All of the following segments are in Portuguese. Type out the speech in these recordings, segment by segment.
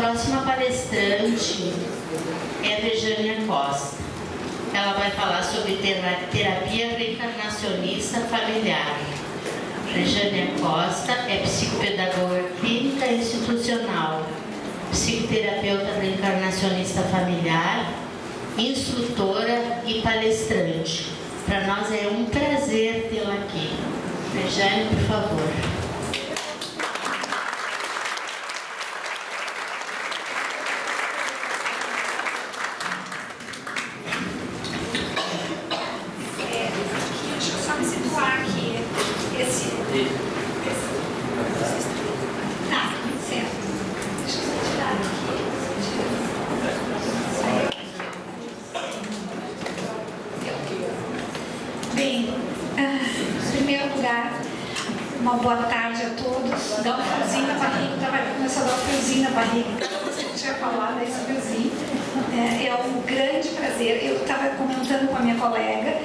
próxima palestrante é a Rejânia Costa. Ela vai falar sobre terapia reencarnacionista familiar. Rejânia Costa é psicopedagoga clínica institucional, psicoterapeuta reencarnacionista familiar, instrutora e palestrante. Para nós é um prazer tê-la aqui. Rejane, por favor. Deixa eu só me situar aqui. Tá, certo. Deixa eu só tirar aqui. Bem, em primeiro lugar, uma boa tarde a todos. Dá um friozinho na barriga, começou a dar um friozinho na barriga. Você tinha falado desse friozinho. É um grande prazer. Eu estava comentando com a minha colega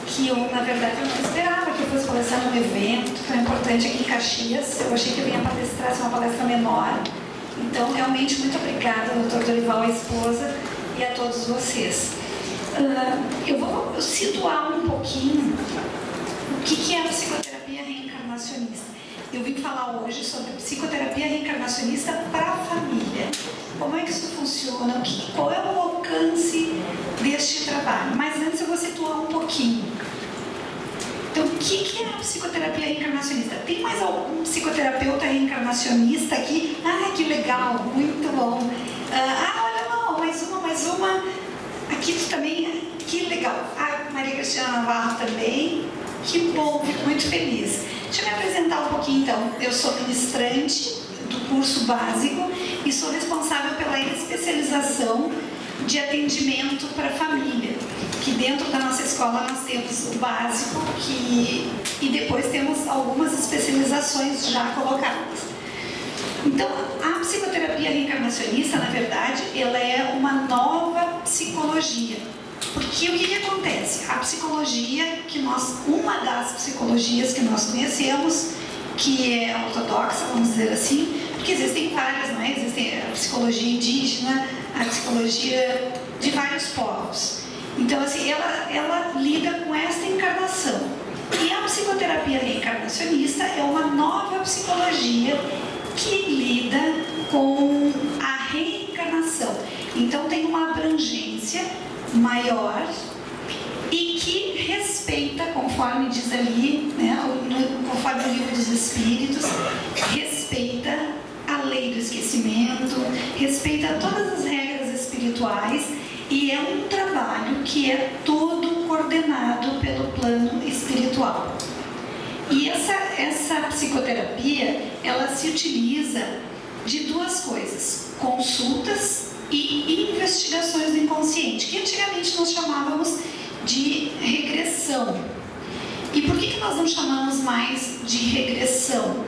que eu, na verdade, eu não esperava que eu fosse palestrar num evento tão importante aqui em Caxias. Eu achei que eu ia palestrar, ser uma palestra menor. Então, realmente, muito obrigada, doutor Dorival, a esposa, e a todos vocês. Eu vou situar um pouquinho o que é a psicoterapia reencarnacionista. Eu vim falar hoje sobre psicoterapia reencarnacionista para a família. Como é que isso funciona? Qual é o alcance deste trabalho? Mas antes eu vou situar um pouquinho. Então, o que é a psicoterapia reencarnacionista? Tem mais algum psicoterapeuta reencarnacionista aqui? Ah, que legal, muito bom. Olha, não, mais uma. Aqui também, que legal. A Maria Cristina Navarro também. Que bom, fico muito feliz. Deixa eu me apresentar um pouquinho então. Eu sou ministrante do curso básico e sou responsável pela especialização de atendimento para a família. Que dentro da nossa escola nós temos o básico e depois temos algumas especializações já colocadas. Então, a psicoterapia reencarnacionista, na verdade, ela é uma nova psicologia. Porque o que acontece? A psicologia uma das psicologias que nós conhecemos, que é ortodoxa, vamos dizer assim, porque existem várias, não é? Existem a psicologia indígena, a psicologia de vários povos. Então, assim, ela lida com esta encarnação. E a psicoterapia reencarnacionista é uma nova psicologia que lida com a reencarnação. Então, tem uma abrangência maior e que respeita, conforme diz ali, né, conforme o Livro dos Espíritos, respeita a lei do esquecimento, respeita todas as regras espirituais e é um trabalho que é todo coordenado pelo plano espiritual. E essa psicoterapia, ela se utiliza de duas coisas: consultas e investigações do inconsciente, que antigamente nós chamávamos de regressão. E por que nós não chamamos mais de regressão?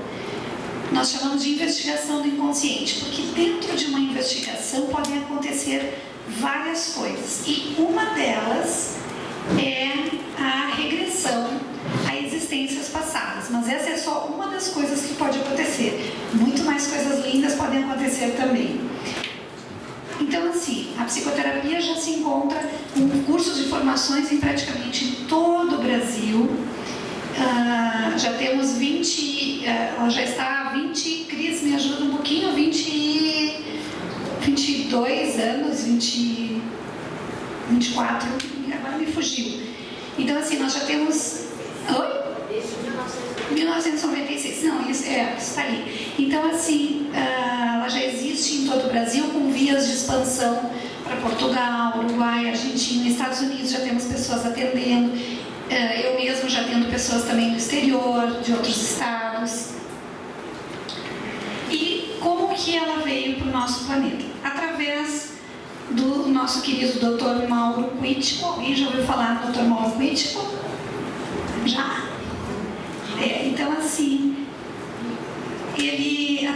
Nós chamamos de investigação do inconsciente, porque dentro de uma investigação podem acontecer várias coisas. E uma delas é a regressão a existências passadas. Mas essa é só uma das coisas que pode acontecer. Muito mais coisas lindas podem acontecer também. Então, assim, a psicoterapia já se encontra com cursos de formações em praticamente todo o Brasil. Já temos 20, ela já está há 20, Cris, me ajuda um pouquinho, 22 anos, 24, agora me fugiu. Então, assim, nós já temos... Oi? 1996, não, isso está ali. Então, assim, ela já existe em todo o Brasil, com vias de expansão para Portugal, Uruguai, Argentina, Estados Unidos, já temos pessoas atendendo. Eu mesmo já atendo pessoas também do exterior, de outros estados. E como que ela veio para o nosso planeta? Através do nosso querido Dr. Mauro Quitico. Alguém já ouviu falar do Dr. Mauro Quitico? Já? Então, assim, ele, a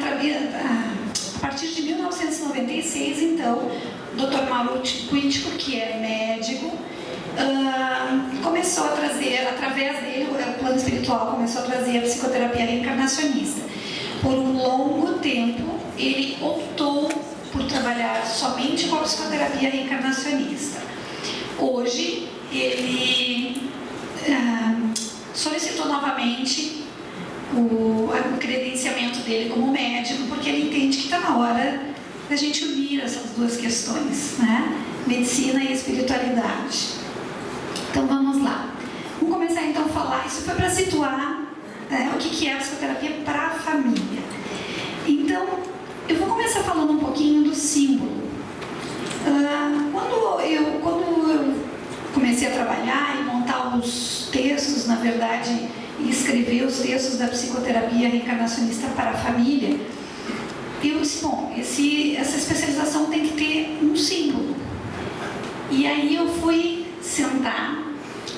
partir de 1996, então, o Dr. Mauro Quitico, que é médico, começou a trazer, através dele, o plano espiritual começou a trazer a psicoterapia reencarnacionista. Por um longo tempo, ele optou por trabalhar somente com a psicoterapia reencarnacionista. Hoje, ele solicitou novamente o credenciamento dele como médico, porque ele entende que está na hora da gente unir essas duas questões, né? Medicina e espiritualidade. Então vamos lá. Vamos começar então a falar. Isso foi para situar o que é a psicoterapia para a família. Então, eu vou começar falando um pouquinho do símbolo. Quando eu comecei a trabalhar e montar os textos, na verdade, e escrever os textos da psicoterapia reencarnacionista para a família, eu disse, bom, essa especialização tem que ter um símbolo. E aí eu fui sentar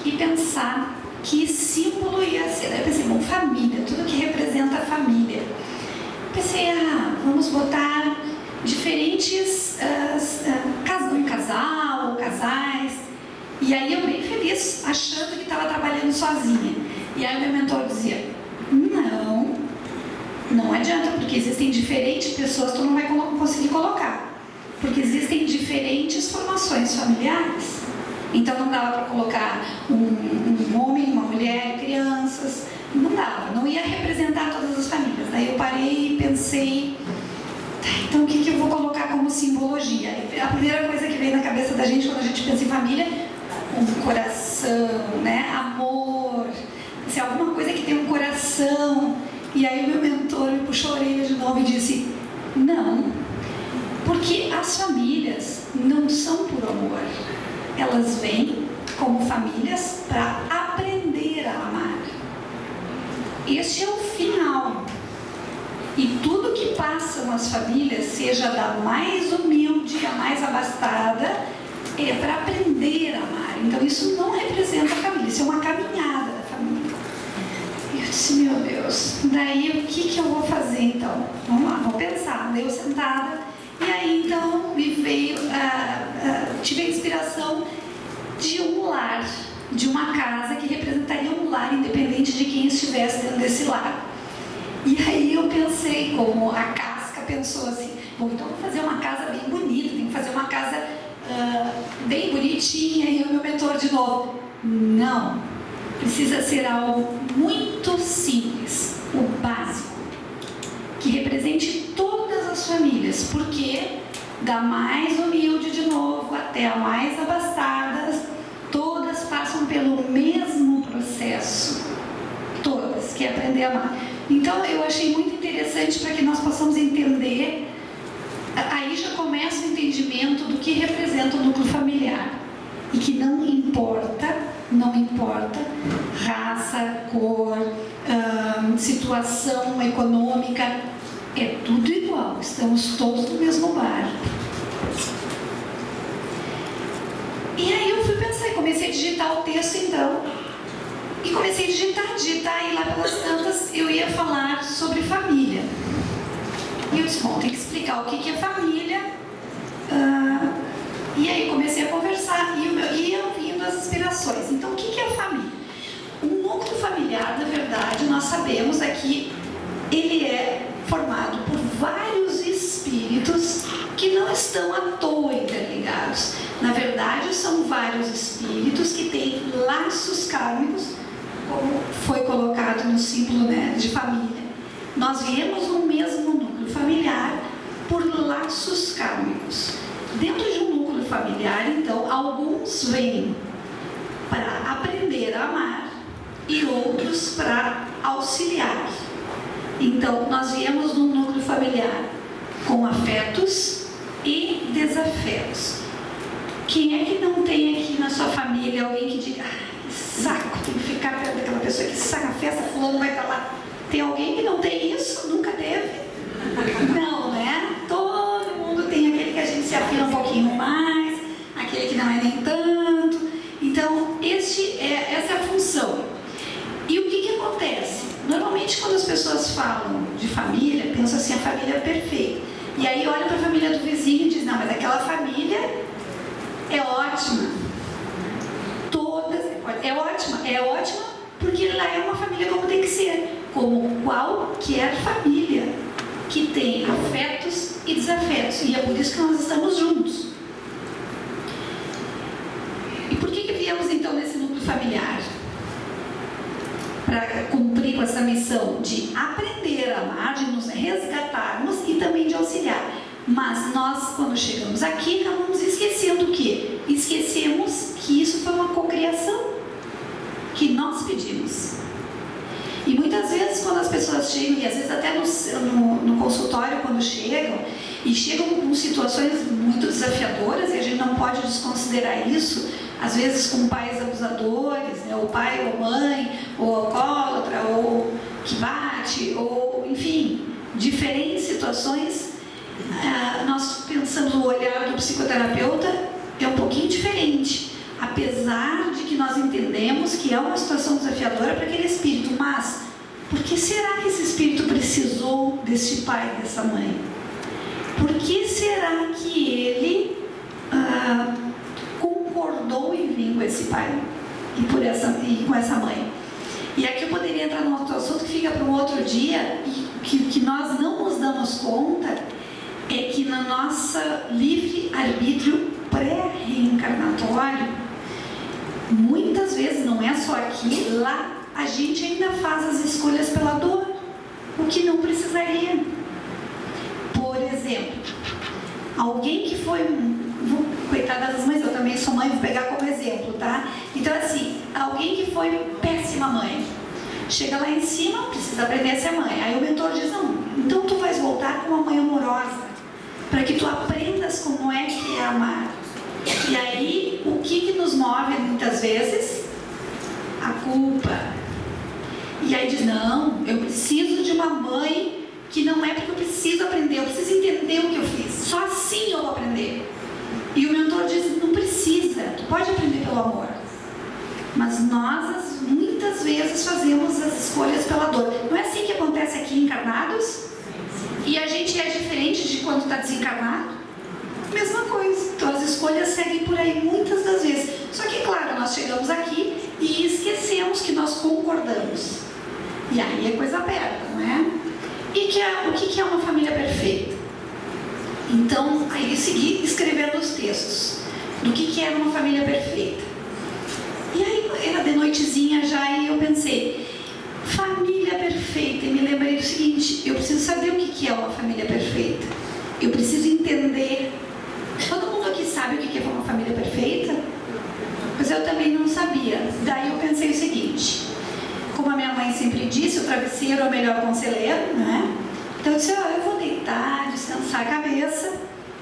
e pensar que símbolo ia ser. Daí eu pensei, bom, família, tudo que representa a família. Pensei, vamos botar diferentes casal ou casais. E aí eu bem feliz, achando que estava trabalhando sozinha. E aí o meu mentor dizia, não adianta, porque existem diferentes pessoas, tu não vai conseguir colocar. Porque existem diferentes formações familiares. Então não dava para colocar um homem, uma mulher, crianças. Não dava, não ia representar todas as famílias. Daí eu parei e pensei, então o que eu vou colocar como simbologia? A primeira coisa que vem na cabeça da gente quando a gente pensa em família, um coração, né? Amor, assim, alguma coisa que tem um coração. E aí o meu mentor me puxou a orelha de novo e disse, não, porque as famílias não são por amor. Elas vêm como famílias para aprender a amar. Este é o final. E tudo que passam as famílias, seja da mais humilde à mais abastada, é para aprender a amar. Então isso não representa a família, isso é uma caminhada da família. E eu disse, meu Deus, daí o que eu vou fazer então? Vamos lá, vou pensar. Daí eu sentada, e aí então me veio, tive a inspiração de um lar, de uma casa que representaria um lar, independente de quem estivesse dentro desse lar. E aí eu pensei, como a Casca pensou assim, bom, então vou fazer uma casa bem bonita, tem que fazer uma casa bem bonitinha. E o meu mentor de novo, não, precisa ser algo muito simples, o básico, que represente todas as famílias, porque da mais humilde de novo até a mais abastada, todas passam pelo mesmo processo, todas, que é aprender a amar. Então eu achei muito interessante para que nós possamos entender, aí já começa o entendimento do que representa o núcleo familiar, e que não importa raça, cor, situação econômica, é tudo igual, estamos todos no mesmo barco. E aí eu fui pensar, comecei a digitar o texto então, e comecei a digitar, e lá pelas tantas eu ia falar sobre família. E eu disse, bom, tem que explicar o que é família. E aí comecei a conversar, e iam vindo as inspirações. Então, o que é família? O núcleo familiar, na verdade, nós sabemos que ele é formado por vários espíritos que não estão à toa interligados. Na verdade, são vários espíritos que têm laços kármicos, como foi colocado no símbolo, né, de família. Nós viemos no mesmo núcleo familiar por laços kármicos. Dentro de um núcleo familiar, então, alguns vêm para aprender a amar e outros para auxiliar. Então, nós viemos num núcleo familiar com afetos e desafetos. Quem é que não tem aqui na sua família alguém que diga, que saco, tem que ficar perto daquela pessoa, que saca a festa, fulano vai estar lá. Tem alguém que não tem isso? Nunca teve? Não, né? Todo mundo tem aquele que a gente se afina um pouquinho mais, aquele que não é nem tanto. Então, essa é a função. E o que acontece? Normalmente, quando as pessoas falam de família, pensam assim, a família é perfeita. E aí olha para a família do vizinho e diz, não, mas aquela família é ótima. Todas, é ótima porque lá é uma família como tem que ser. Como qualquer família que tem afetos e desafetos. E é por isso que nós estamos juntos. E por que viemos então nesse núcleo familiar? Para cumprir com essa missão de aprender a amar, de nos resgatarmos e também de auxiliar. Mas nós, quando chegamos aqui, acabamos esquecendo o quê? Esquecemos que isso foi uma cocriação que nós pedimos. E muitas vezes, quando as pessoas chegam, e às vezes até no consultório, quando chegam, e chegam com situações muito desafiadoras, e a gente não pode desconsiderar isso, às vezes com pais abusadores, né? Ou pai ou mãe, ou alcoólatra, ou que bate, ou enfim, diferentes situações. Nós pensamos, o olhar do psicoterapeuta é um pouquinho diferente, apesar de que nós entendemos que é uma situação desafiadora para aquele espírito. Mas por que será que esse espírito precisou deste pai e dessa mãe? Por que será que ele concordou em vir com esse pai e com essa mãe? E aqui eu poderia entrar num outro assunto que fica para um outro dia, e que nós não nos damos conta, é que no nosso livre-arbítrio pré-reencarnatório, muitas vezes, não é só aqui, lá a gente ainda faz as escolhas pela dor, o que não precisaria. Por exemplo, alguém que foi, coitada das mães, eu também sou mãe, vou pegar como exemplo, tá? Então assim, alguém que foi péssima mãe, chega lá em cima, precisa aprender a ser mãe. Aí o mentor diz, não, então tu vais voltar com uma mãe amorosa, para que tu aprendas como é que é amar. E aí, o que nos move muitas vezes? A culpa. E aí diz, não, eu preciso de uma mãe que não é porque eu preciso aprender, eu preciso entender o que eu fiz, só assim eu vou aprender. E o mentor diz, não precisa, tu pode aprender pelo amor. Mas nós, muitas vezes, fazemos as escolhas pela dor. Não é assim que acontece aqui encarnados? E a gente é diferente de quando está desencarnado? Mesma coisa. Então as escolhas seguem por aí muitas das vezes. Só que, claro, nós chegamos aqui e esquecemos que nós concordamos. E aí a coisa aperta, não é? E o que é uma família perfeita? Então, aí eu segui escrevendo os textos do que era uma família perfeita. E aí era de noitezinha já e eu pensei, família perfeita, e me lembrei do seguinte, eu preciso saber o que é uma família perfeita. Eu preciso entender. Todo mundo aqui sabe o que é uma família perfeita? Mas eu também não sabia. Daí eu pensei o seguinte, como a minha mãe sempre disse, o travesseiro é o melhor conselheiro, né? Então eu disse, eu vou deitar, descansar a cabeça,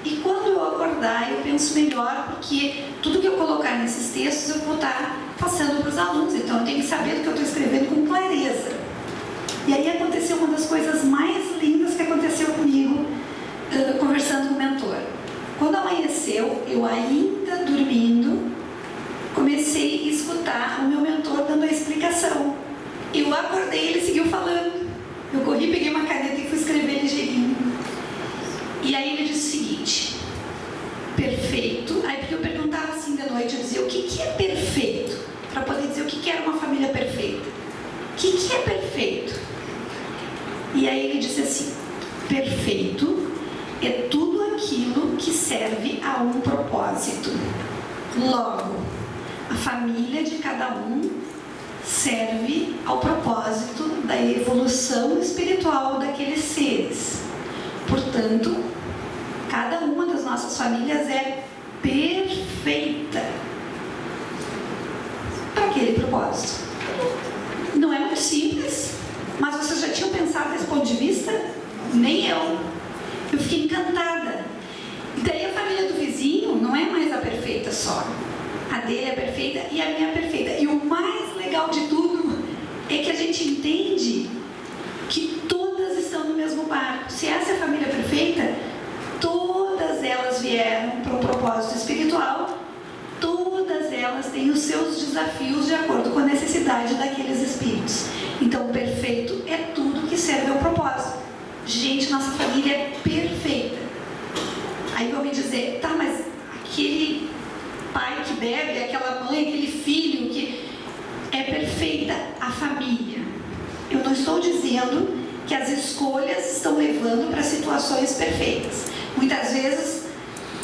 e quando eu acordar eu penso melhor, porque tudo que eu colocar nesses textos eu vou estar passando para os alunos, então eu tenho que saber do que eu estou escrevendo com clareza. E aí aconteceu uma das coisas mais lindas que aconteceu comigo, conversando com o mentor. Quando amanheceu, eu ainda dormindo, comecei a escutar o meu mentor dando a explicação. Eu acordei e ele seguiu falando. Eu corri, peguei uma caneta e fui escrever ligeirinho. E aí ele disse o seguinte, perfeito. Aí porque eu perguntava assim de noite, eu dizia, o que é perfeito? Para poder dizer o que era uma família perfeita. O que é perfeito? E aí ele disse assim, perfeito é tudo aquilo que serve a um propósito. Logo, a família de cada um serve ao propósito da evolução espiritual daqueles seres. Portanto, cada uma das nossas famílias é perfeita para aquele propósito. Não é muito simples, mas vocês já tinham pensado desse ponto de vista? Nem eu. Eu fiquei encantada. E daí a família do vizinho não é mais a perfeita só. A dele é perfeita e a minha é perfeita. E o mais legal de tudo é que a gente entende que todas estão no mesmo barco. Se essa é a família perfeita, todas elas vieram para um propósito espiritual, todas elas têm os seus desafios de acordo com a necessidade daqueles espíritos. Então, perfeito é tudo que serve ao propósito. Gente, nossa família é perfeita. Aí vão me dizer, tá, mas aquele pai que bebe, aquela mãe, aquele filho que é perfeita, a família. Eu não estou dizendo que as escolhas estão levando para situações perfeitas, Muitas vezes,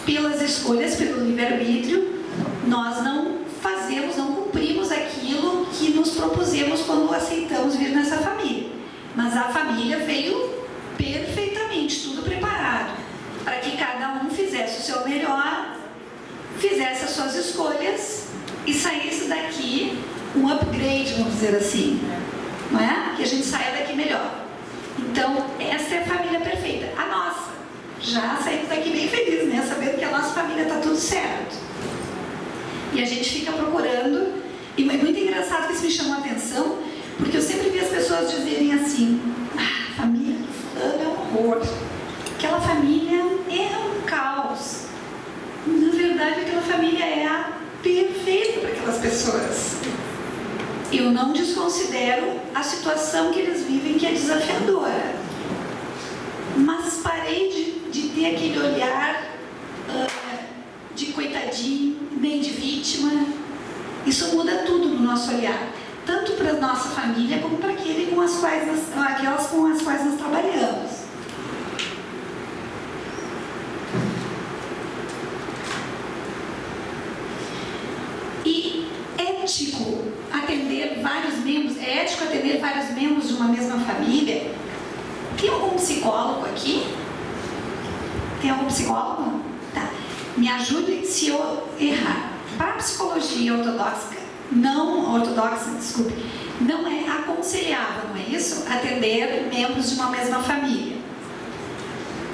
pelas escolhas, pelo livre-arbítrio, nós não fazemos, não cumprimos aquilo que nos propusemos quando aceitamos vir nessa família. Mas a família veio perfeitamente, tudo preparado, para que cada um fizesse o seu melhor, fizesse as suas escolhas e saísse daqui um upgrade, vamos dizer assim, não é? Que a gente saia daqui melhor. Então, essa é a família perfeita, a nossa. Já saímos daqui bem felizes, né? Sabendo que a nossa família está tudo certo. E a gente fica procurando, e é muito engraçado que isso me chamou a atenção, porque eu sempre vi as pessoas dizerem assim: a família do fulano é um horror, aquela família é um caos. Na verdade, aquela família é a perfeita para aquelas pessoas. Eu não desconsidero a situação que eles vivem, que é desafiadora. Mas parei de ter aquele olhar de coitadinho, nem de vítima. Isso muda tudo no nosso olhar, tanto para a nossa família como para aquelas com as quais nós trabalhamos. E ético atender vários membros, é ético atender vários membros de uma mesma família? Tem algum psicólogo aqui? Tem algum psicólogo? Tá. Me ajudem se eu errar. Para a psicologia ortodoxa, não é aconselhável, não é isso? Atender membros de uma mesma família.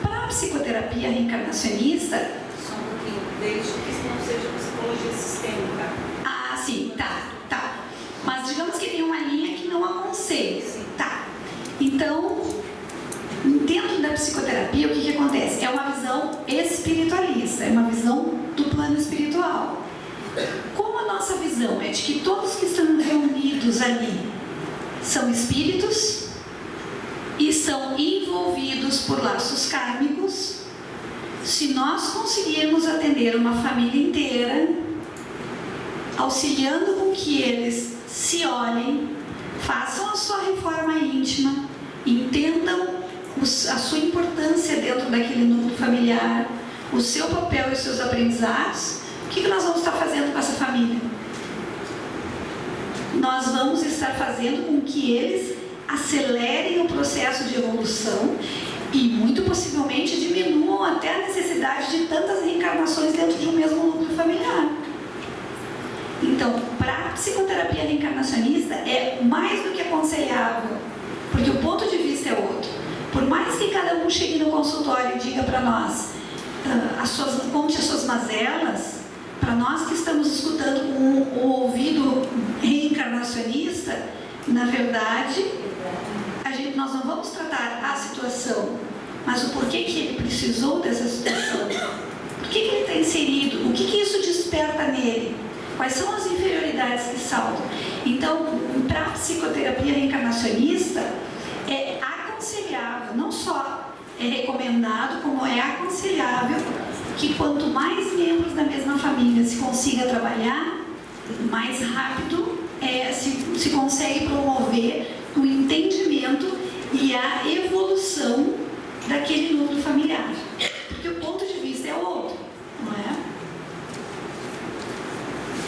Para a psicoterapia reencarnacionista... Só um pouquinho, desde que isso não seja psicologia sistêmica. Ah, sim, tá. Mas digamos que tem uma linha que não aconselha. Tá. Então, dentro da psicoterapia, o que acontece? É uma visão espiritualista, é uma visão do plano espiritual. Como a nossa visão é de que todos que estão reunidos ali são espíritos e são envolvidos por laços kármicos, se nós conseguirmos atender uma família inteira, auxiliando com que eles se olhem, façam a sua reforma íntima, entendam a sua importância dentro daquele núcleo familiar, o seu papel e os seus aprendizados, o que nós vamos estar fazendo com essa família? Nós vamos estar fazendo com que eles acelerem o processo de evolução e, muito possivelmente, diminuam até a necessidade de tantas reencarnações dentro de um mesmo núcleo familiar. Então, para a psicoterapia reencarnacionista é mais do que aconselhável, porque o ponto de vista é outro. Por mais que cada um chegue no consultório e diga para nós, conte as suas mazelas, para nós que estamos escutando com o ouvido reencarnacionista, na verdade, nós não vamos tratar a situação, mas o porquê que ele precisou dessa situação, por que ele está inserido, o que isso desperta nele, quais são as inferioridades que saltam. Então, para a psicoterapia reencarnacionista, é aconselhável, não só é recomendado, como é aconselhável que quanto mais membros da mesma família se consiga trabalhar, mais rápido se consegue promover o entendimento e a evolução daquele núcleo familiar. Porque o ponto de vista é outro, não é?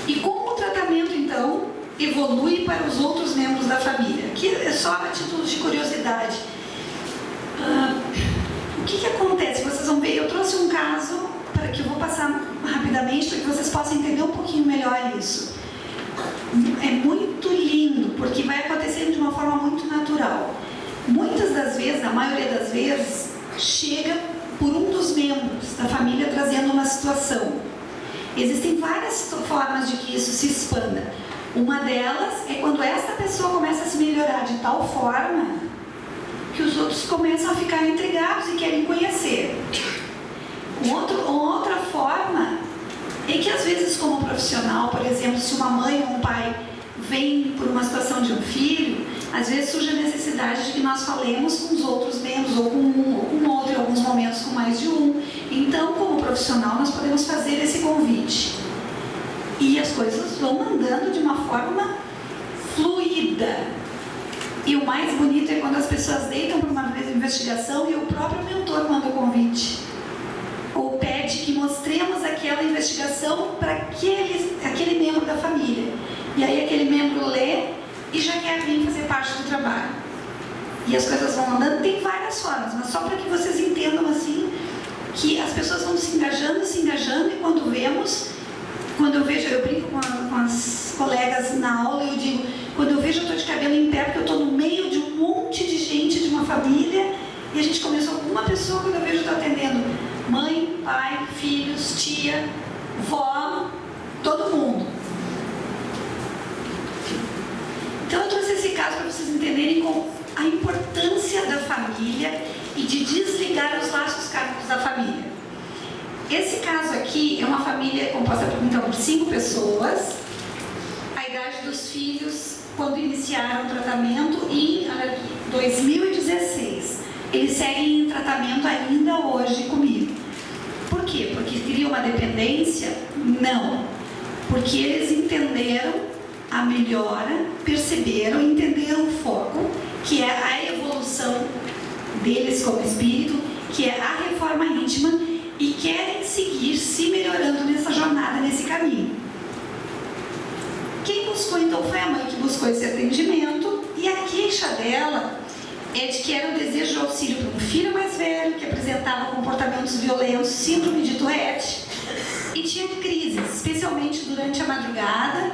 E como o tratamento, então, evolui para os outros membros da família? Aqui é só a título de curiosidade. O que acontece? Vocês vão ver, eu trouxe um caso para que eu vou passar rapidamente para que vocês possam entender um pouquinho melhor isso. É muito lindo, porque vai acontecendo de uma forma muito natural. Muitas das vezes, a maioria das vezes, chega por um dos membros da família trazendo uma situação. Existem várias formas de que isso se expanda. Uma delas é quando essa pessoa começa a se melhorar de tal forma que os outros começam a ficar intrigados e querem conhecer. Outra forma é que, às vezes, como profissional, por exemplo, se uma mãe ou um pai vem por uma situação de um filho, às vezes surge a necessidade de que nós falemos com os outros membros, ou com um ou com outro, em alguns momentos com mais de um. Então, como profissional, nós podemos fazer esse convite. E as coisas vão andando de uma forma fluida. E o mais bonito é quando as pessoas deitam para uma investigação e o próprio mentor manda o convite. mostremos aquela investigação para aquele membro da família. E aí aquele membro lê e já quer vir fazer parte do trabalho. E as coisas vão andando, tem várias formas, mas só para que vocês entendam assim, que as pessoas vão se engajando, e quando eu vejo, eu brinco com as colegas na aula, eu digo, quando eu vejo eu estou de cabelo em pé, porque eu estou no meio de um monte de gente, de uma família, e a gente começou com uma pessoa, quando eu vejo eu estou atendendo mãe, pai, filhos, tia, vó, todo mundo. Então eu trouxe esse caso para vocês entenderem a importância da família e de desligar os laços kármicos da família. Esse caso aqui é uma família composta por 5 pessoas, a idade dos filhos quando iniciaram o tratamento em 2016. Eles seguem em tratamento ainda hoje comigo. Por quê? Porque queriam uma dependência? Não. Porque eles entenderam a melhora, perceberam, entenderam o foco, que é a evolução deles como espírito, que é a reforma íntima, e querem seguir se melhorando nessa jornada, nesse caminho. Quem buscou então foi a mãe que buscou esse atendimento, e a queixa dela é de que era um desejo de auxílio para um filho mais velho, que apresentava comportamentos violentos, síndrome de Tourette, e tinha crises, especialmente durante a madrugada,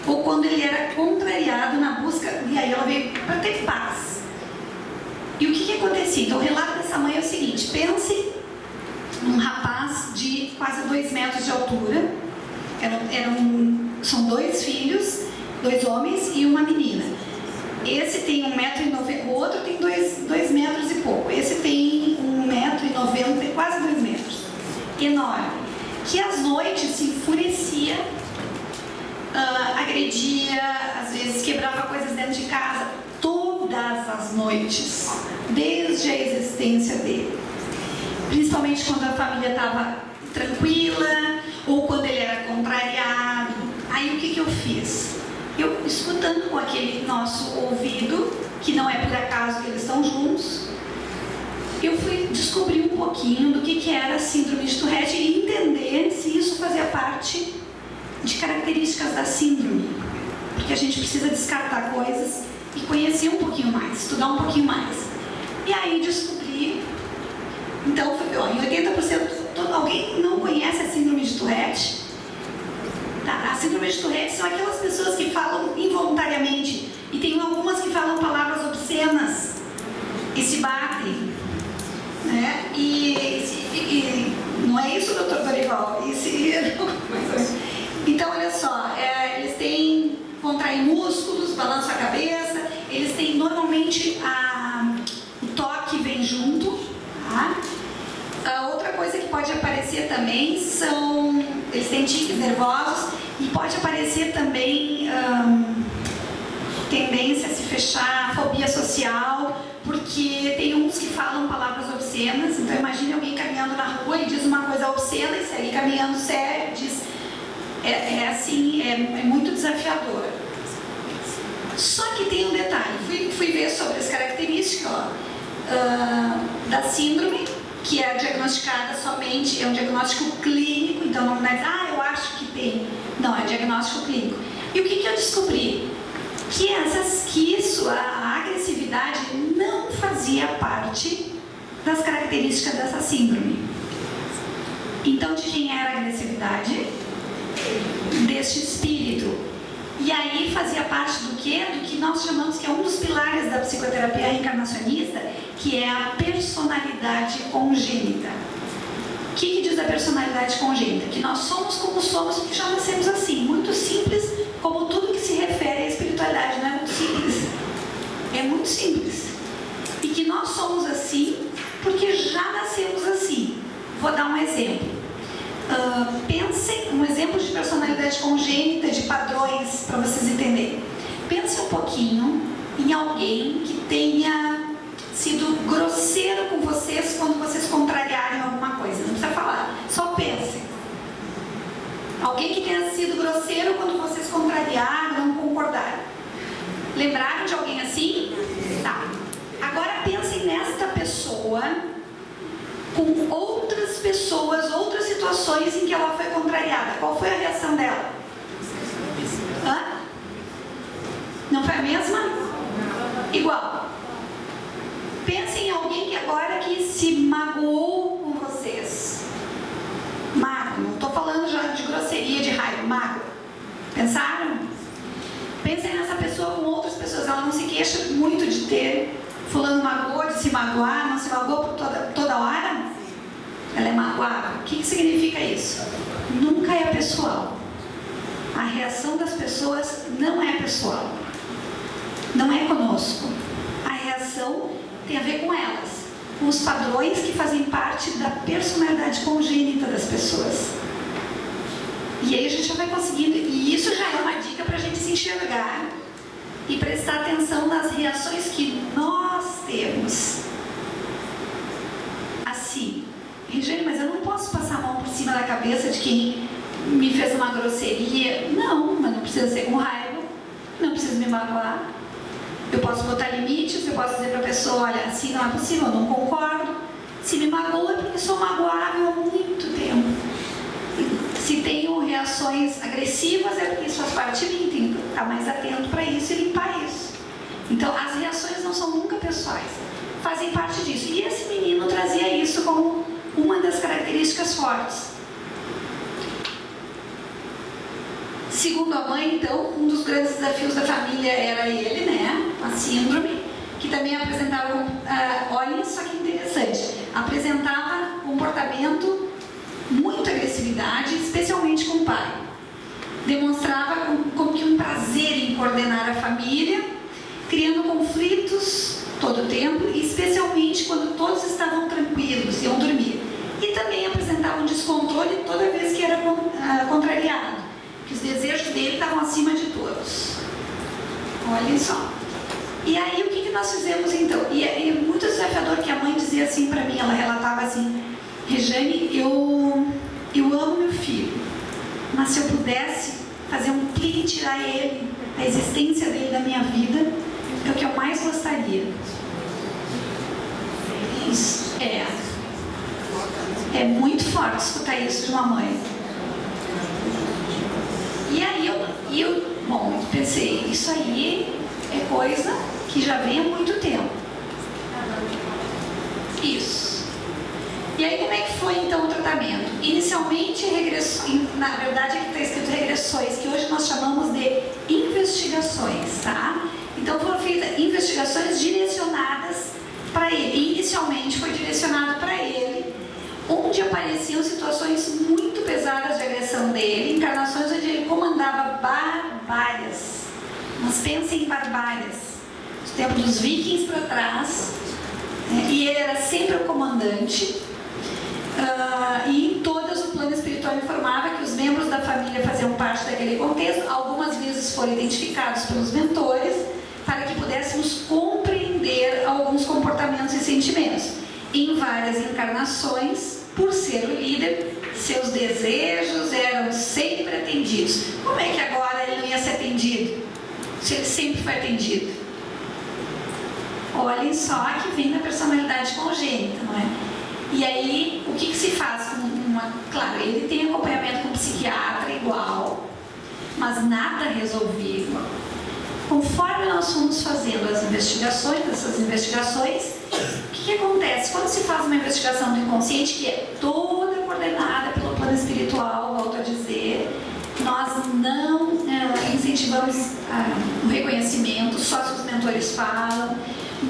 ou quando ele era contrariado na busca, e aí ela veio para ter paz. E o que acontecia? Então o relato dessa mãe é o seguinte: pense num rapaz de quase 2 metros de altura, são 2 filhos, 2 homens e uma menina. Esse tem 1,90 m, o outro tem 2 metros e pouco, esse tem 1,90 m, quase 2 metros, enorme, que às noites se enfurecia, agredia, às vezes quebrava coisas dentro de casa, todas as noites, desde a existência dele. Principalmente quando a família estava tranquila, ou quando ele era contrariado. Aí o que eu fiz? Eu, escutando com aquele nosso ouvido, que não é por acaso que eles estão juntos, eu fui descobrir um pouquinho do que era a síndrome de Tourette e entender se isso fazia parte de características da síndrome, porque a gente precisa descartar coisas e conhecer um pouquinho mais, estudar um pouquinho mais. E aí descobri, então, em 80%, alguém não conhece a síndrome de Tourette? Tá? A síndrome de Tourette são aquelas pessoas que falam involuntariamente, e tem algumas que falam palavras obscenas e se batem, né? E não é isso, doutor Dorival? Então, olha só, eles contraem músculos, balançam a cabeça, eles têm normalmente o toque vem junto, tá? Outra coisa que pode aparecer também eles têm tiques nervosos e pode aparecer também tendência a se fechar, fobia social, porque tem uns que falam palavras obscenas. Então imagine alguém caminhando na rua e diz uma coisa obscena e segue caminhando sério, diz... É muito desafiador. Só que tem um detalhe, fui ver sobre as características da síndrome, que é diagnosticada somente, é um diagnóstico clínico, então não é dizer, eu acho que tem. Não, é diagnóstico clínico. E o que eu descobri? Que a agressividade não fazia parte das características dessa síndrome. Então, de quem era a agressividade? Deste espírito. E aí fazia parte do quê? Do que nós chamamos que é um dos pilares da psicoterapia reencarnacionista, que é a personalidade congênita. O que diz a personalidade congênita? Que nós somos como somos porque já nascemos assim. Muito simples, como tudo que se refere à espiritualidade, não é muito simples. É muito simples. E que nós somos assim porque já nascemos assim. Vou dar um exemplo. Pensem, um exemplo de personalidade congênita, de padrões, para vocês entenderem. Pense um pouquinho em alguém que tenha sido grosseiro com vocês quando vocês contrariarem alguma coisa. Não precisa falar, só pensem. Alguém que tenha sido grosseiro quando vocês contrariaram, não concordaram. Lembraram de alguém assim? Tá. Agora pensem nesta pessoa com outras pessoas, outras situações situações em que ela foi contrariada. Qual foi a reação dela? Hã? Não foi a mesma? Igual. Pensem em alguém que agora que se magoou com vocês. Mago, não estou falando já de grosseria, de raiva, mago. Pensaram? Pensem nessa pessoa com outras pessoas. Ela não se queixa muito de ter fulano magoou, de se magoar, não se magoou por toda hora? Ela é magoada. O que significa isso? Nunca é pessoal. A reação das pessoas não é pessoal. Não é conosco. A reação tem a ver com elas, com os padrões que fazem parte da personalidade congênita das pessoas. E aí a gente já vai conseguindo, e isso já é uma dica para a gente se enxergar e prestar atenção nas reações que nós temos. Assim, Regiane, mas eu não posso passar a mão por cima da cabeça de quem me fez uma grosseria. Não, mas não precisa ser com raiva, não precisa me magoar. Eu posso botar limites, eu posso dizer para a pessoa, olha, assim não é possível, eu não concordo. Se me magoa é porque sou magoável há muito tempo. Se tenho reações agressivas é porque isso faz parte de mim, tenho que estar mais atento para isso e limpar isso. Então, as reações não são nunca pessoais, fazem parte disso. E esse menino trazia isso como uma das características fortes. Segundo a mãe, então, um dos grandes desafios da família era ele, né? A síndrome, que também apresentava, olha só que interessante, apresentava comportamento, muita agressividade, especialmente com o pai. Demonstrava como que um prazer em coordenar a família, criando conflitos todo o tempo, especialmente quando todos estavam tranquilos, iam dormir. E também apresentava um descontrole toda vez que era contrariado, que os desejos dele estavam acima de todos. Olhem só. E aí o que nós fizemos então? E é muito desafiador que a mãe dizia assim para mim, ela relatava assim, Regiane, eu amo meu filho, mas se eu pudesse fazer um clique e tirar ele, a existência dele da minha vida, é o que eu mais gostaria. Isso é muito forte escutar isso de uma mãe. E aí eu pensei, isso aí é coisa que já vem há muito tempo. Isso. E aí como é que foi então o tratamento? Inicialmente, na verdade aqui está escrito regressões, que hoje nós chamamos de investigações, tá? Então foram feitas investigações direcionadas para ele. E inicialmente foi direcionado para ele, onde apareciam situações muito pesadas de agressão dele, encarnações onde ele comandava barbárias. Mas pensem em barbárias. Do tempo dos vikings para trás, e ele era sempre o comandante. E em todas o plano espiritual informava que os membros da família faziam parte daquele contexto. Algumas vezes foram identificados pelos mentores para que pudéssemos compreender alguns comportamentos e sentimentos. Em várias encarnações, por ser o líder, seus desejos eram sempre atendidos. Como é que agora ele não ia ser atendido? Se ele sempre foi atendido. Olhem só que vem da personalidade congênita, não é? E aí, o que se faz com claro, ele tem acompanhamento com psiquiatra igual, mas nada resolvido. Conforme nós fomos fazendo as investigações, essas investigações, o que acontece? Quando se faz uma investigação do inconsciente, que é toda coordenada pelo plano espiritual, volto a dizer, nós não incentivamos o reconhecimento, só se os mentores falam.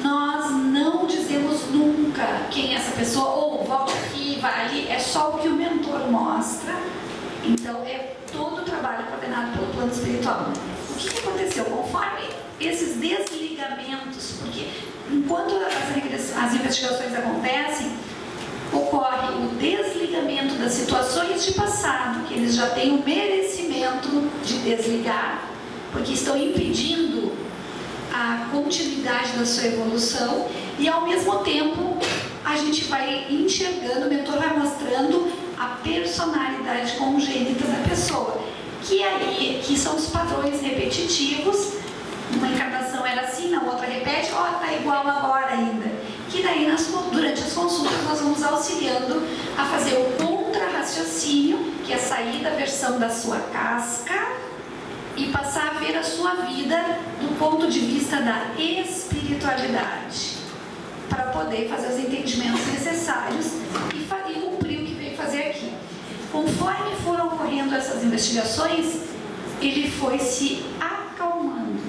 Nós não dizemos nunca quem é essa pessoa, ou volta aqui, vai ali, é só o que o mentor mostra. Então é todo o trabalho coordenado pelo plano espiritual. O que aconteceu? Conforme esses desligamentos, porque enquanto as investigações acontecem, ocorre o desligamento das situações de passado, que eles já têm o merecimento de desligar, porque estão impedindo a continuidade da sua evolução, e ao mesmo tempo a gente vai enxergando, o mentor vai mostrando a personalidade congênita da pessoa, que são os padrões repetitivos. Uma encarnação era assim, na outra repete, está igual agora ainda. Que daí durante as consultas nós vamos auxiliando a fazer o contrarraciocínio raciocínio, que é sair da versão da sua casca e passar a ver a sua vida do ponto de vista da espiritualidade, para poder fazer os entendimentos necessários e cumprir o que veio fazer aqui. Conforme foram ocorrendo essas investigações, ele foi se acalmando.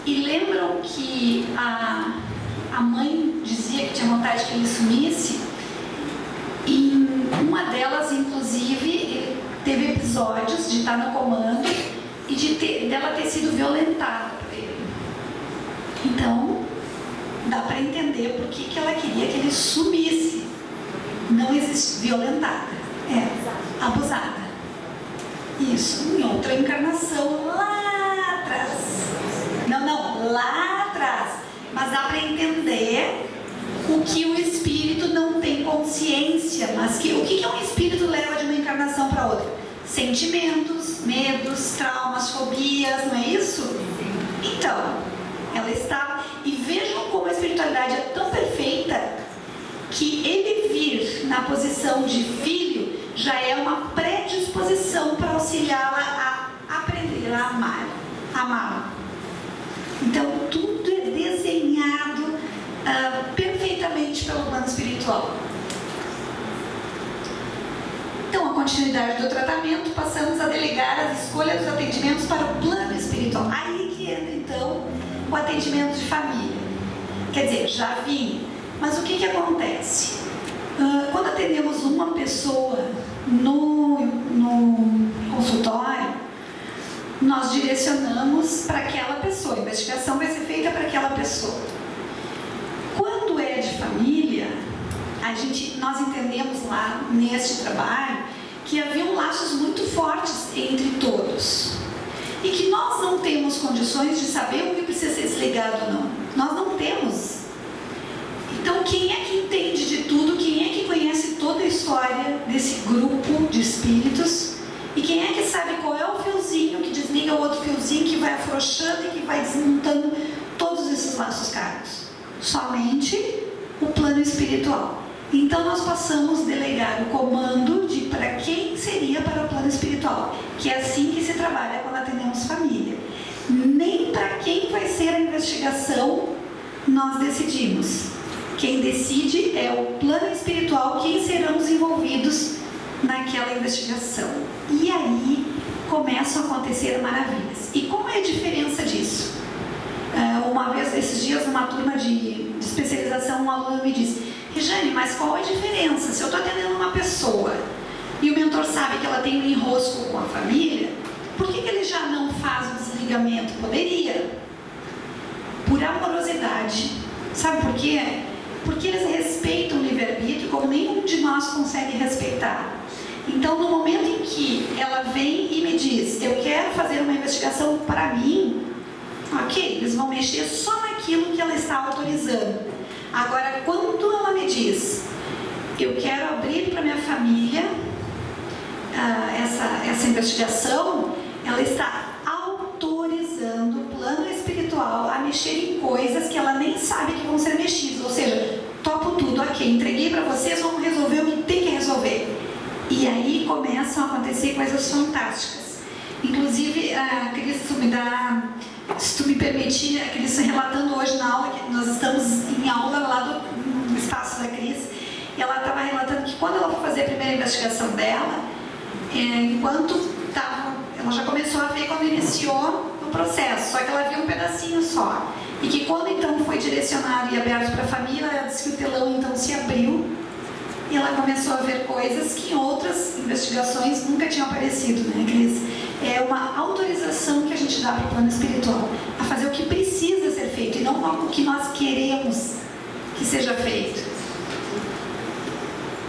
E lembram que a mãe dizia que tinha vontade que ele sumisse? Em uma delas, inclusive, teve episódios de estar no comando e dela ter sido violentada por ele. Então, dá para entender por que ela queria que ele sumisse. Não existe violentada, abusada. Isso, em outra encarnação lá atrás. Não, lá atrás. Mas dá para entender o que o espírito não tem consciência. Mas o que um espírito leva de uma encarnação para outra? Sentimentos, medos, traumas, fobias, não é isso? Então, ela estava... E vejam como a espiritualidade é tão perfeita que ele vir na posição de filho já é uma predisposição para auxiliá-la a aprender a amá-la. Então, tudo é desenhado perfeitamente pelo plano espiritual. Então, a continuidade do tratamento, passamos a delegar as escolhas dos atendimentos para o plano espiritual. Aí que entra, então, o atendimento de família. Quer dizer, já vinha. Mas o que acontece? Quando atendemos uma pessoa no consultório, nós direcionamos para aquela pessoa. A investigação vai ser feita para aquela pessoa. Quando é de família, nós entendemos lá neste trabalho que haviam laços muito fortes entre todos e que nós não temos condições de saber o que precisa ser desligado ou não. Nós não temos. Então, quem é que entende de tudo? Quem é que conhece toda a história desse grupo de espíritos? E quem é que sabe qual é o fiozinho que desliga o outro fiozinho, que vai afrouxando e que vai desmontando todos esses laços kármicos? Somente o plano espiritual. Então, nós passamos a delegar o comando de para quem seria para o plano espiritual, que é assim que se trabalha quando atendemos família. Nem para quem vai ser a investigação nós decidimos. Quem decide é o plano espiritual, quem serão os envolvidos naquela investigação. E aí começam a acontecer maravilhas. E qual é a diferença disso? Uma vez, esses dias, numa turma de especialização, um aluno me disse: Regiane, mas qual é a diferença? Se eu estou atendendo uma pessoa e o mentor sabe que ela tem um enrosco com a família, por que ele já não faz o desligamento? Poderia. Por amorosidade. Sabe por quê? Porque eles respeitam o livre-arbítrio como nenhum de nós consegue respeitar. Então, no momento em que ela vem e me diz: eu quero fazer uma investigação para mim, ok, eles vão mexer só naquilo que ela está autorizando. Agora, quando ela me diz: eu quero abrir para minha família essa investigação, ela está autorizando o plano espiritual a mexer em coisas que ela nem sabe que vão ser mexidas. Ou seja, topo tudo, ok, entreguei para vocês, vamos resolver o que tem que resolver. E aí começam a acontecer coisas fantásticas. Inclusive, Cris, se tu me permitir, Cris, relatando hoje na aula, que nós estamos em aula lá no espaço da Cris, e ela estava relatando que quando ela foi fazer a primeira investigação dela, enquanto estava, ela já começou a ver quando iniciou o processo, só que ela viu um pedacinho só. E que quando então foi direcionado e aberto para a família, ela disse que o telão então se abriu e ela começou a ver coisas que em outras investigações nunca tinham aparecido, né, Cris? É uma autorização que a gente dá para o plano espiritual a fazer o que precisa ser feito e não algo que nós queremos que seja feito.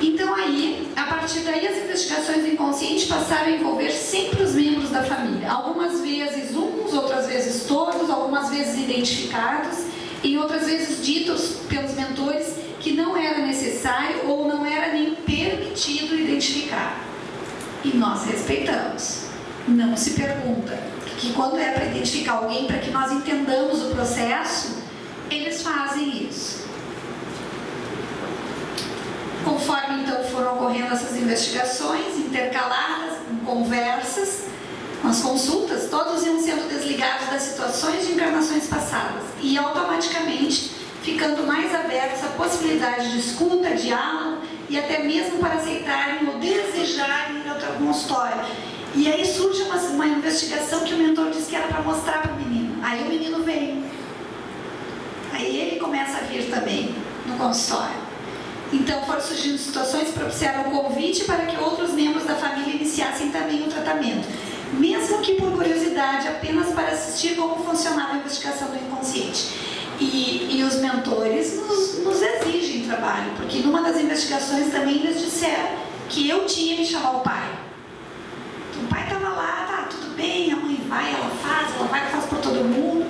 Então aí, a partir daí, as investigações inconscientes passaram a envolver sempre os membros da família. Algumas vezes uns, outras vezes todos, algumas vezes identificados e outras vezes ditos pelos mentores que não era necessário ou não era nem permitido identificar. E nós respeitamos. Não se pergunta. Que quando é para identificar alguém, para que nós entendamos o processo, eles fazem isso. Conforme então foram ocorrendo essas investigações, intercaladas, conversas, as consultas, todos iam sendo desligados das situações de encarnações passadas e automaticamente ficando mais abertos à possibilidade de escuta, diálogo e até mesmo para aceitarem ou desejarem ir ao consultório. E aí surge uma investigação que o mentor disse que era para mostrar para o menino. Aí o menino veio. Aí ele começa a vir também no consultório. Então foram surgindo situações que propiciaram o convite para que outros membros da família iniciassem também o tratamento, mesmo que por curiosidade, apenas para assistir como funcionava a investigação do inconsciente. E os mentores nos exigem trabalho, porque numa das investigações também eles disseram que eu tinha que chamar o pai. O pai estava lá, tá, tudo bem, a mãe vai, ela faz por todo mundo.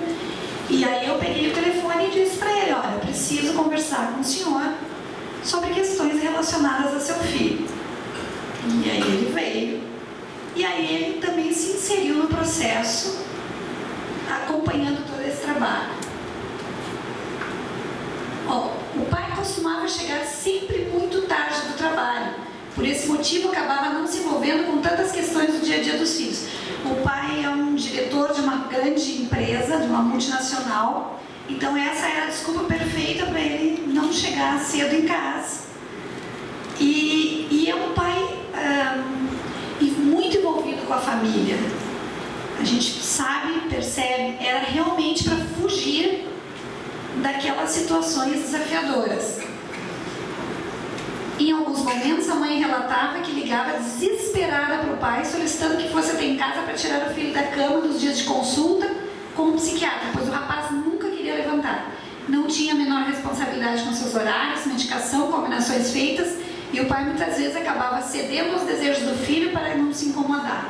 E aí eu peguei o telefone e disse para ele, olha, eu preciso conversar com o senhor sobre questões relacionadas a seu filho. E aí ele veio. E aí ele também se inseriu no processo, acompanhando todo esse trabalho. O pai costumava chegar sempre muito tarde do trabalho. Por esse motivo, acabava não se envolvendo com tantas questões do dia a dia dos filhos. O pai é um diretor de uma grande empresa, de uma multinacional. Então essa era a desculpa perfeita para ele não chegar cedo em casa. E é um pai muito envolvido com a família. A gente sabe, percebe, era realmente para fugir daquelas situações desafiadoras. Em alguns momentos, a mãe relatava que ligava desesperada para o pai, solicitando que fosse até em casa para tirar o filho da cama nos dias de consulta com um psiquiatra, pois o rapaz nunca queria levantar. Não tinha a menor responsabilidade com seus horários, medicação, combinações feitas, e o pai muitas vezes acabava cedendo aos desejos do filho para não se incomodar.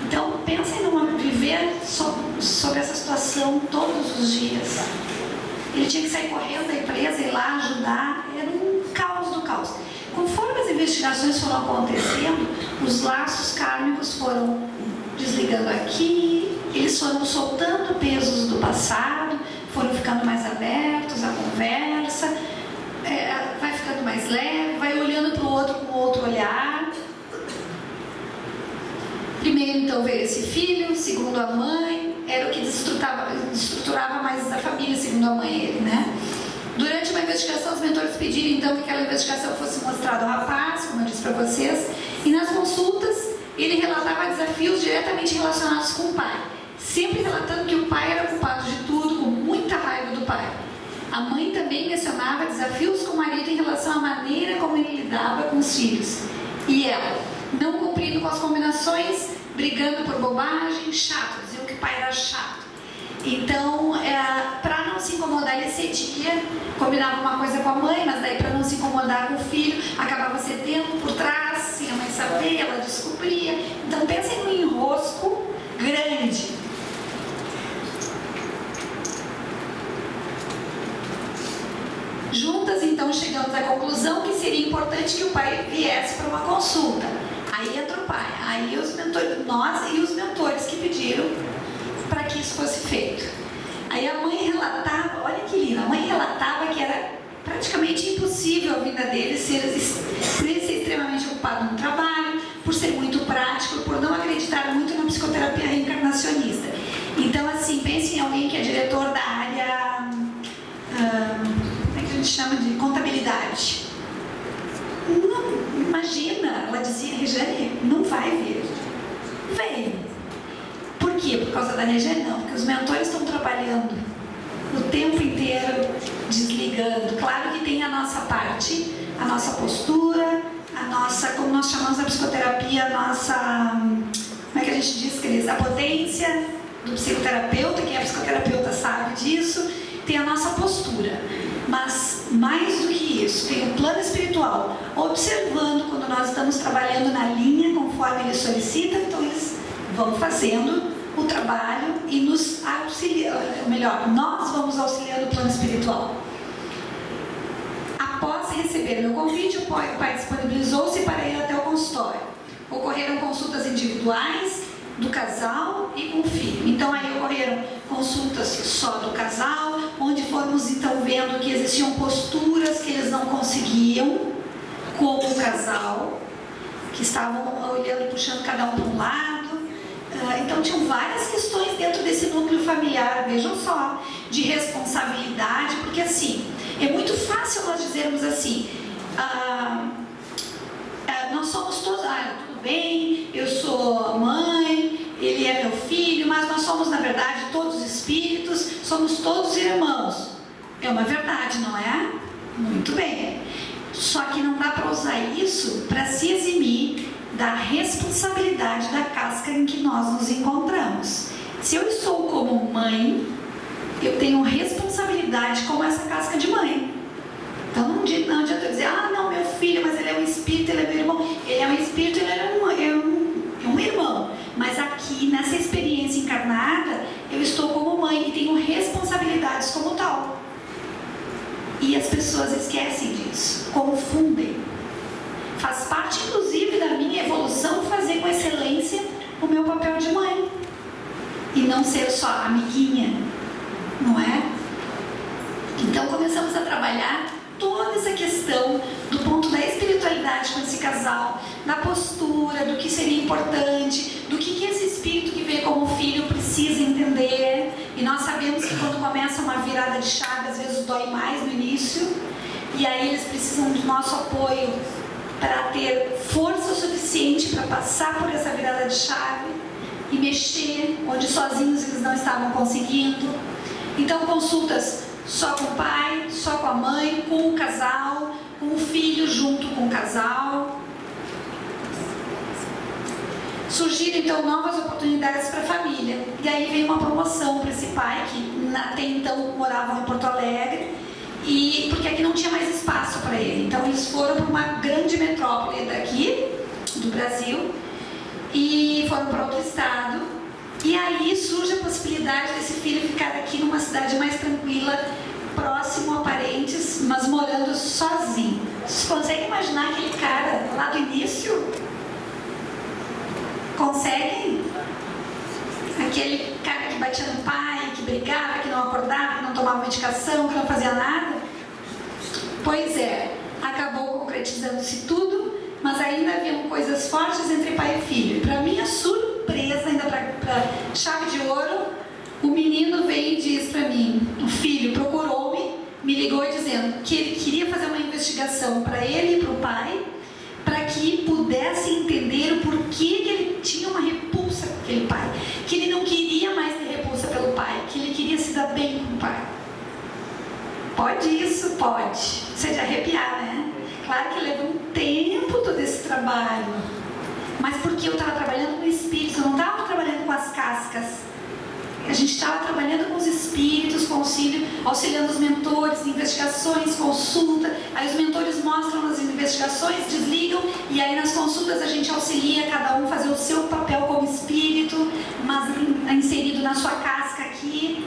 Então, pensem em viver sobre essa situação todos os dias. Ele tinha que sair correndo da empresa, ir lá ajudar, era um caos do caos. Conforme as investigações foram acontecendo, os laços kármicos foram desligando aqui, eles foram soltando pesos do passado, foram ficando mais abertos à conversa, vai ficando mais leve, vai olhando para o outro com outro olhar. Primeiro, então, veio esse filho, segundo a mãe, era o que desestruturava mais a família, segundo a mãe, ele, né? Durante uma investigação, os mentores pediram, então, que aquela investigação fosse mostrada ao rapaz, como eu disse para vocês, e nas consultas, ele relatava desafios diretamente relacionados com o pai, sempre relatando que o pai era culpado de tudo, com muita raiva do pai. A mãe também mencionava desafios com o marido em relação à maneira como ele lidava com os filhos. E ela, não cumprindo com as combinações, brigando por bobagem, chato, diziam que o pai era chato. Então, para não se incomodar, ele cedia, combinava uma coisa com a mãe, mas daí para não se incomodar com o filho, acabava cedendo por trás, sem a mãe saber, ela descobria. Então, pensem num enrosco grande. Juntas, então, chegamos à conclusão que seria importante que o pai viesse para uma consulta. Aí entra o pai, aí os mentores, nós e os mentores que pediram para que isso fosse feito. Aí a mãe relatava, olha que lindo, a mãe relatava que era praticamente impossível a vida dele por ele ser extremamente ocupado no trabalho, por ser muito prático, por não acreditar muito na psicoterapia reencarnacionista. Então, assim, pense em alguém que é diretor da área, como é que a gente chama, de contabilidade. Não, imagina, ela dizia, Regiane, não vai vir. Veio. Por quê? Por causa da Regiane? Não, porque os mentores estão trabalhando o tempo inteiro, desligando. Claro que tem a nossa parte, a nossa postura, a nossa, como nós chamamos a psicoterapia, a nossa, como é que a gente diz, Cris? A potência do psicoterapeuta, quem é psicoterapeuta sabe disso, tem a nossa postura. Mas, mais do que isso, tem o plano espiritual, observando quando nós estamos trabalhando na linha, conforme eles solicitam, então eles vão fazendo o trabalho e nos auxiliando, ou melhor, nós vamos auxiliando o plano espiritual. Após receber meu convite, o pai disponibilizou-se para ir até o consultório. Ocorreram consultas individuais do casal e com o filho. Então aí ocorreram consultas só do casal, onde fomos então vendo que existiam posturas que eles não conseguiam como o casal, que estavam olhando, puxando cada um para um lado. Então tinham várias questões dentro desse núcleo familiar, vejam só, de responsabilidade, porque assim, é muito fácil nós dizermos assim, nós somos todos, tudo bem, eu sou mãe, ele é meu filho, mas nós somos na verdade todos espíritos, somos todos irmãos. É uma verdade, não é? Muito bem. Só que não dá para usar isso para se eximir da responsabilidade da casca em que nós nos encontramos. Se eu estou como mãe, eu tenho responsabilidade como essa casca de mãe. Então não adianta eu dizer, não, meu filho, mas ele é um espírito, ele é meu irmão. Ele é um espírito, ele é um irmão. Mas aqui, nessa experiência encarnada, eu estou como mãe e tenho responsabilidades como tal. E as pessoas esquecem disso, confundem. Faz parte, inclusive, da minha evolução fazer com excelência o meu papel de mãe. E não ser só amiguinha, não é? Então começamos a trabalhar toda essa questão do ponto da espiritualidade com esse casal, da postura, do que seria importante, do que esse espírito que veio como filho precisa entender. E nós sabemos que quando começa uma virada de chave, às vezes dói mais no início, e aí eles precisam do nosso apoio para ter força suficiente para passar por essa virada de chave e mexer onde sozinhos eles não estavam conseguindo. Então consultas só com o pai, só com a mãe, com o casal, com o filho junto com o casal. Surgiram então novas oportunidades para a família. E aí veio uma promoção para esse pai, que até então morava em Porto Alegre, porque aqui não tinha mais espaço para ele. Então eles foram para uma grande metrópole daqui, do Brasil, e foram para outro estado. E aí surge a possibilidade desse filho ficar aqui numa cidade mais tranquila, próximo a parentes, mas morando sozinho. Vocês conseguem imaginar aquele cara lá do início? Conseguem? Aquele cara que batia no pai, que brigava, que não acordava, que não tomava medicação, que não fazia nada? Pois é, acabou concretizando-se tudo, mas ainda haviam coisas fortes entre pai e filho. Para minha surpresa, ainda para chave de ouro, o menino veio e diz para mim, o filho procurou-me, me ligou dizendo que ele queria fazer uma investigação para ele e para o pai, para que pudesse entender o porquê que ele tinha uma repulsa com aquele pai, que ele não queria mais ter repulsa pelo pai, que ele queria se dar bem com o pai. Pode isso? Pode. Você de arrepiar, né? Claro que levou um tempo todo esse trabalho, mas porque eu estava trabalhando com espíritos, eu não estava trabalhando com as cascas. A gente estava trabalhando com os espíritos, com auxílio, auxiliando os mentores, investigações, consulta. Aí os mentores mostram as investigações, desligam, e aí nas consultas a gente auxilia cada um fazer o seu papel como espírito, mas inserido na sua casca aqui.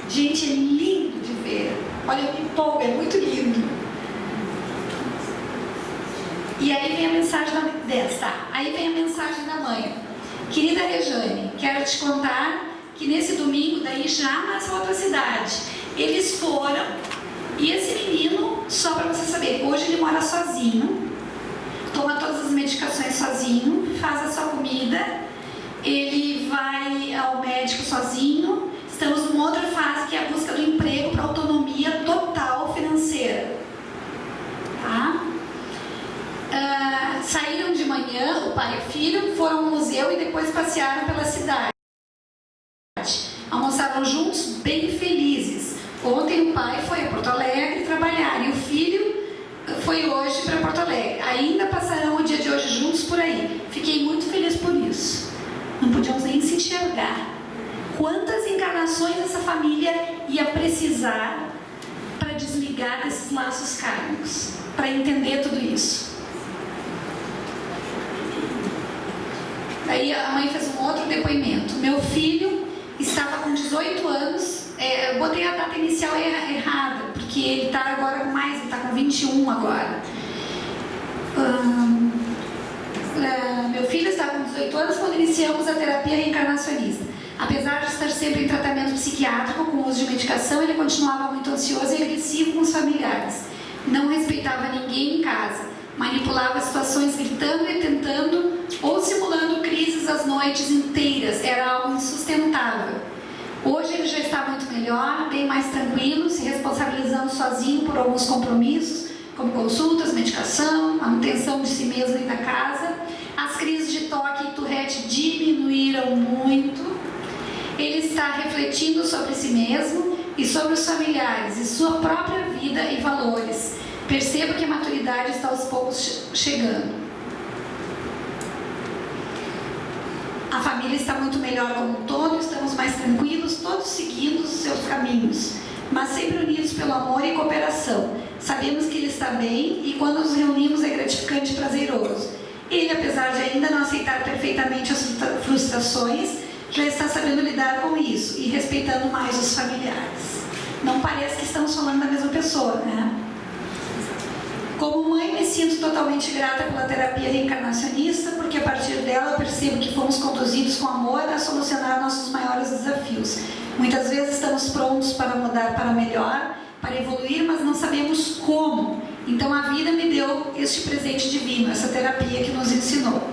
Gente, é lindo de ver. Olha, eu me empolgo, é muito lindo. E aí vem a mensagem Aí vem a mensagem da mãe. Querida Rejane, quero te contar que nesse domingo, daí já nessa outra cidade, eles foram, e esse menino, só para você saber, hoje ele mora sozinho, toma todas as medicações sozinho, faz a sua comida, ele vai ao médico sozinho. Estamos numa outra fase que é a busca do emprego para autonomia total financeira. Tá? Saíram de manhã, o pai e o filho, foram ao museu e depois passearam pela cidade. Almoçaram juntos, bem felizes. Ontem o pai foi a Porto Alegre trabalhar e o filho foi hoje para Porto Alegre. Ainda passarão o dia de hoje juntos por aí. Fiquei muito feliz por isso. Não podíamos nem se enxergar. Quantas encarnações essa família ia precisar para desligar desses laços kármicos, para entender tudo isso? Daí a mãe fez um outro depoimento. Meu filho estava com 18 anos, eu botei a data inicial errada, porque ele está agora com mais, ele está com 21 agora. Meu filho estava com 18 anos quando iniciamos a terapia reencarnacionista. Apesar de estar sempre em tratamento psiquiátrico com uso de medicação, ele continuava muito ansioso e agressivo com os familiares. Não respeitava ninguém em casa. manipulava situações gritando e tentando ou simulando crises as noites inteiras. Era algo insustentável. Hoje ele já está muito melhor, bem mais tranquilo, se responsabilizando sozinho por alguns compromissos, como consultas, medicação, manutenção de si mesmo e da casa. As crises de toque e Tourette diminuíram muito. Ele está refletindo sobre si mesmo e sobre os familiares e sua própria vida e valores. Percebo que a maturidade está aos poucos chegando. A família está muito melhor como um todo, estamos mais tranquilos, todos seguindo os seus caminhos, mas sempre unidos pelo amor e cooperação. Sabemos que ele está bem e quando nos reunimos é gratificante e prazeroso. Ele, apesar de ainda não aceitar perfeitamente as frustrações, já está sabendo lidar com isso e respeitando mais os familiares. Não parece que estamos falando da mesma pessoa, né? Como mãe, me sinto totalmente grata pela terapia reencarnacionista, porque a partir dela eu percebo que fomos conduzidos com amor a solucionar nossos maiores desafios. Muitas vezes estamos prontos para mudar para melhor, para evoluir, mas não sabemos como. Então a vida me deu este presente divino, essa terapia que nos ensinou.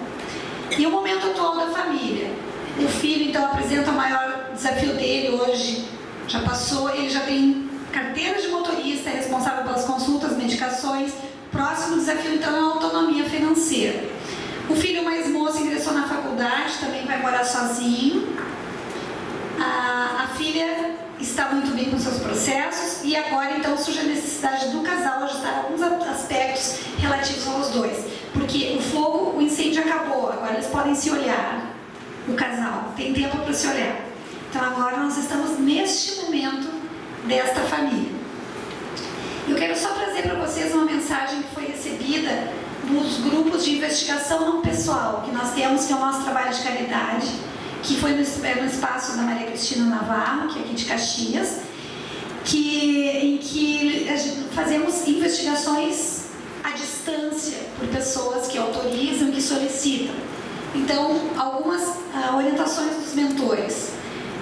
E o momento atual da família. O filho, então, apresenta o maior desafio dele hoje. Já passou, ele já tem carteira de motorista, é responsável pelas consultas, medicações. Próximo desafio, então, é a autonomia financeira. O filho mais moço ingressou na faculdade, também vai morar sozinho. A filha está muito bem com seus processos e agora, então, surge a necessidade do casal ajustar alguns aspectos relativos aos dois. Porque o fogo, o incêndio acabou, agora eles podem se olhar. O casal tem tempo para se olhar. Então agora nós estamos neste momento desta família. Eu quero só trazer para vocês uma mensagem que foi recebida nos grupos de investigação não pessoal que nós temos, que é o nosso trabalho de caridade, que foi no espaço da Maria Cristina Navarro, que é aqui de Caxias, em que fazemos investigações à distância por pessoas que autorizam e que solicitam. Então, algumas orientações dos mentores.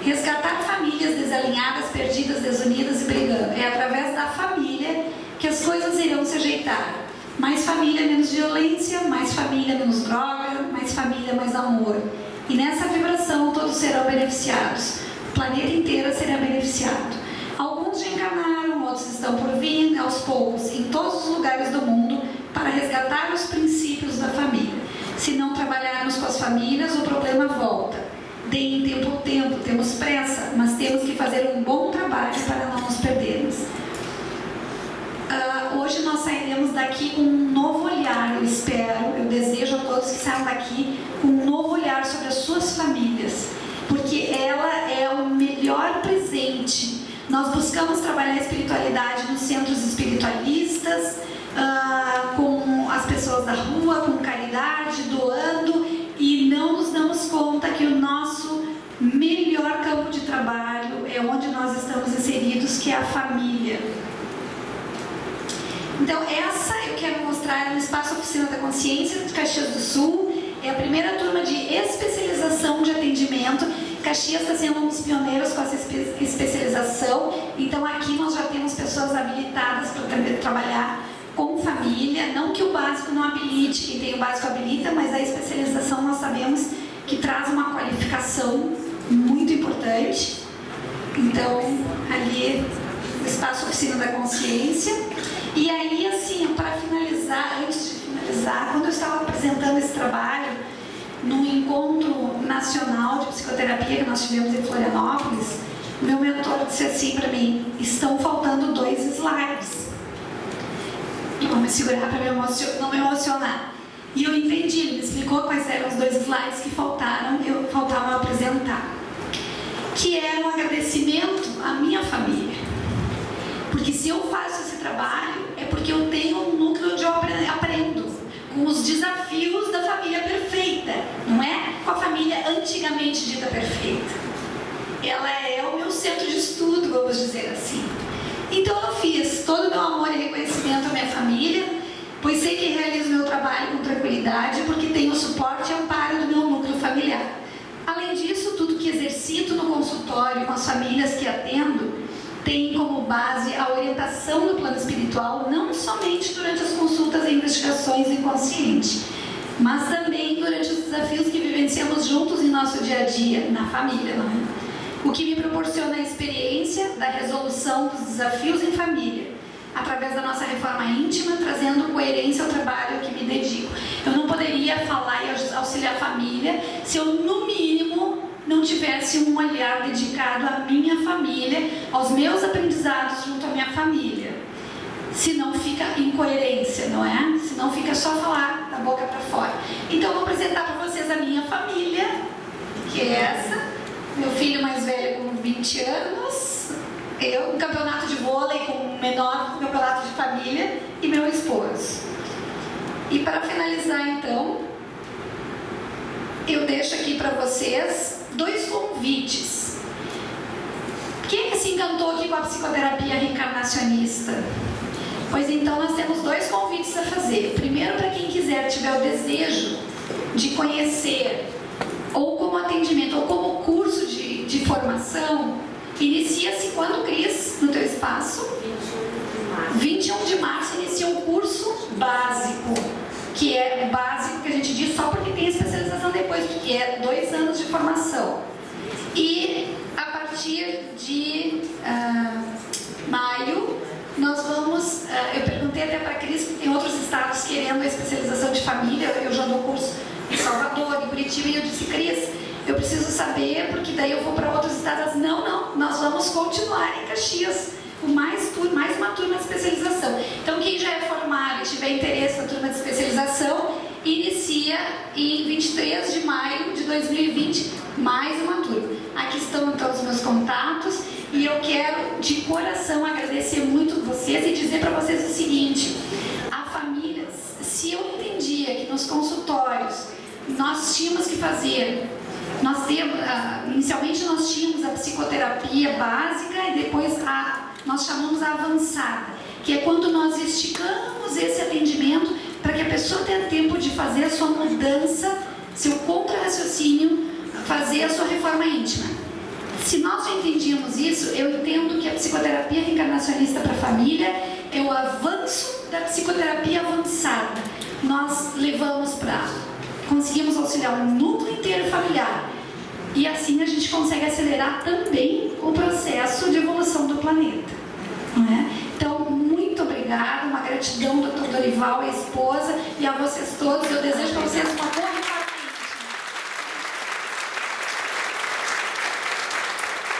Resgatar famílias desalinhadas, perdidas, desunidas e brigando. É através da família que as coisas irão se ajeitar. Mais família, menos violência. Mais família, menos droga. Mais família, mais amor. E nessa vibração todos serão beneficiados. O planeta inteiro será beneficiado. Alguns já encarnaram, outros estão por vir, aos poucos, em todos os lugares do mundo, para resgatar os princípios da família. Se não trabalharmos com as famílias, o problema volta. Deem tempo ao tempo, temos pressa, mas temos que fazer um bom trabalho para não nos perdermos. Hoje nós sairemos daqui com um novo olhar, eu espero, eu desejo a todos que saiam daqui com um novo olhar sobre as suas famílias, porque ela é o melhor presente. Nós buscamos trabalhar a espiritualidade nos centros espiritualistas, com as pessoas da rua, com caridade, doando, e não nos damos conta que o nosso melhor campo de trabalho é onde nós estamos inseridos, que é a família. Então essa eu quero mostrar no Espaço Oficina da Consciência de Caxias do Sul. É a primeira turma de especialização de atendimento. Caxias está sendo um dos pioneiros com essa especialização. Então aqui nós já temos pessoas habilitadas para trabalhar com família. Não que o básico não habilite, quem tem o básico habilita, mas a especialização nós sabemos que traz uma qualificação muito importante. Então ali o Espaço Oficina da Consciência. E aí, assim, para finalizar, antes de finalizar, quando eu estava apresentando esse trabalho num encontro nacional de psicoterapia que nós tivemos em Florianópolis, meu mentor disse assim para mim: estão faltando 2 slides. Eu vou me segurar para não me emocionar. E eu entendi, ele me explicou quais eram os 2 slides que faltavam apresentar. Que era um agradecimento à minha família. Porque se eu faço esse trabalho, é porque eu tenho um núcleo onde eu aprendo com os desafios da família perfeita, não é com a família antigamente dita perfeita. Ela é o meu centro de estudo, vamos dizer assim. Então eu fiz todo o meu amor e reconhecimento à minha família, pois sei que realizo meu trabalho com tranquilidade, porque tenho o suporte e amparo do meu núcleo familiar. Além disso, tudo que exercito no consultório com as famílias que atendo tem como base a orientação elaboração do plano espiritual, não somente durante as consultas e investigações inconscientes, mas também durante os desafios que vivenciamos juntos em nosso dia a dia, na família, não é? O que me proporciona a experiência da resolução dos desafios em família, através da nossa reforma íntima, trazendo coerência ao trabalho que me dedico. Eu não poderia falar e auxiliar a família se eu, no mínimo, não tivesse um olhar dedicado à minha família, aos meus aprendizados junto à minha família. Senão fica incoerência, não é? Senão fica só falar da boca para fora. Então eu vou apresentar para vocês a minha família, que é essa. Meu filho mais velho com 20 anos, eu, um campeonato de vôlei com o menor, um campeonato de família, e meu esposo. E para finalizar então, eu deixo aqui para vocês 2 convites. Quem é que se encantou aqui com a psicoterapia reencarnacionista? Pois então nós temos 2 convites a fazer. Primeiro, para quem quiser, tiver o desejo de conhecer, ou como atendimento, ou como curso de formação, inicia-se quando, Cris, no teu espaço? 21 de março inicia um curso básico, que é básico, que a gente diz só porque tem especialização depois, porque é 2 anos de formação. E a partir de maio, nós vamos, eu perguntei até para a Cris, que tem outros estados querendo a especialização de família, eu já dou curso em Salvador, em Curitiba, e eu disse, Cris, eu preciso saber, porque daí eu vou para outros estados. Não, nós vamos continuar em Caxias, com mais uma turma de especialização. Então, quem já é formado e tiver interesse na turma de especialização, inicia em 23 de maio de 2020, mais uma turma. Aqui estão então os meus contatos, e eu quero de coração agradecer muito vocês e dizer para vocês o seguinte: a famílias, se eu entendia que nos consultórios nós tínhamos que fazer, inicialmente nós tínhamos a psicoterapia básica e depois nós chamamos a avançada, que é quando nós esticamos esse atendimento para que a pessoa tenha tempo de fazer a sua mudança, seu contra-raciocínio, fazer a sua reforma íntima. Se nós já entendíamos isso, eu entendo que a psicoterapia reencarnacionista para a família é o avanço da psicoterapia avançada. Nós conseguimos auxiliar um núcleo inteiro familiar, e assim a gente consegue acelerar também o processo de evolução do planeta, não é? Então, muito obrigada, uma gratidão, Dr. Dorival, a esposa, e a vocês todos. Eu desejo para vocês uma boa